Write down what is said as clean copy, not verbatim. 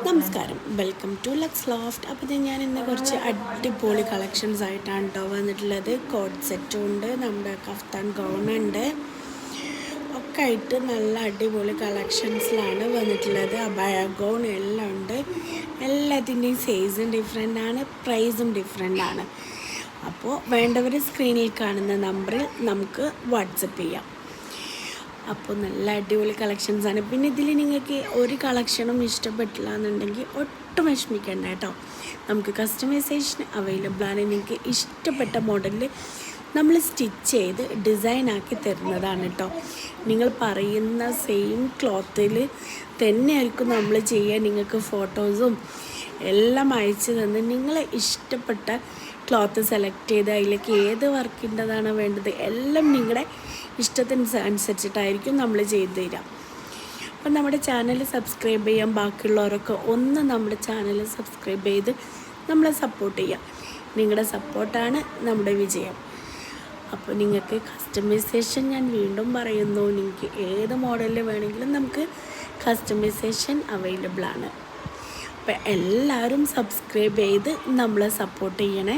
നമസ്കാരം, welcome to lux loft. അപ്പോൾ ഞാൻ ഇന്ന് കുറച്ച് അടിപൊളി കളക്ഷൻസ് ആയിട്ടാണ് കേട്ടോ വന്നിട്ടുള്ളത്. കോഡ് സെറ്റും ഉണ്ട്, നമ്മുടെ കഫ്താൻ ഗൗണുണ്ട്, ഒക്കെ ആയിട്ട് നല്ല അടിപൊളി കളക്ഷൻസിലാണ് വന്നിട്ടുള്ളത്. അബായ ഗൗൺ എല്ലാം ഉണ്ട്. എല്ലാത്തിൻ്റെയും സൈസും ഡിഫറെൻ്റ് ആണ്, പ്രൈസും ഡിഫറെൻ്റ് ആണ്. അപ്പോൾ വേണ്ടവർ സ്ക്രീനിൽ കാണുന്ന നമ്പറിൽ നമുക്ക് വാട്സപ്പ് ചെയ്യാം. അപ്പോൾ നല്ല അടിപൊളി കളക്ഷൻസാണ്. പിന്നെ ഇതിൽ നിങ്ങൾക്ക് ഒരു കളക്ഷനും ഇഷ്ടപ്പെട്ടില്ല എന്നുണ്ടെങ്കിൽ ഒട്ടും വിഷമിക്കേണ്ട കേട്ടോ. നമുക്ക് കസ്റ്റമൈസേഷൻ അവൈലബിൾ ആണ്. നിങ്ങൾക്ക് ഇഷ്ടപ്പെട്ട മോഡലിൽ നമ്മൾ സ്റ്റിച്ച് ചെയ്ത് ഡിസൈനാക്കി തരുന്നതാണ് കേട്ടോ. നിങ്ങൾ പറയുന്ന സെയിം ക്ലോത്തിൽ തന്നെയായിരിക്കും നമ്മൾ ചെയ്യുക. നിങ്ങൾക്ക് ഫോട്ടോസും എല്ലാം അയച്ചു തന്ന് നിങ്ങളെ ഇഷ്ടപ്പെട്ട ക്ലോത്ത് സെലക്ട് ചെയ്ത് അതിലേക്ക് ഏത് വർക്കിൻ്റെതാണോ വേണ്ടത് എല്ലാം നിങ്ങളുടെ ഇഷ്ടത്തിന് അനുസരിച്ചിട്ടായിരിക്കും നമ്മൾ ചെയ്ത് തരാം. അപ്പം നമ്മുടെ ചാനൽ സബ്സ്ക്രൈബ് ചെയ്യാൻ ബാക്കിയുള്ളവരൊക്കെ ഒന്ന് നമ്മുടെ ചാനൽ സബ്സ്ക്രൈബ് ചെയ്ത് നമ്മളെ സപ്പോർട്ട് ചെയ്യാം. നിങ്ങളുടെ സപ്പോർട്ടാണ് നമ്മുടെ വിജയം. അപ്പോൾ നിങ്ങൾക്ക് കസ്റ്റമൈസേഷൻ ഞാൻ വീണ്ടും പറയുന്നു, നിങ്ങൾക്ക് ഏത് മോഡലിൽ വേണമെങ്കിലും നമുക്ക് കസ്റ്റമൈസേഷൻ അവൈലബിൾ ആണ്. അപ്പോൾ എല്ലാവരും സബ്സ്ക്രൈബ് ചെയ്ത് നമ്മളെ സപ്പോർട്ട് ചെയ്യണേ.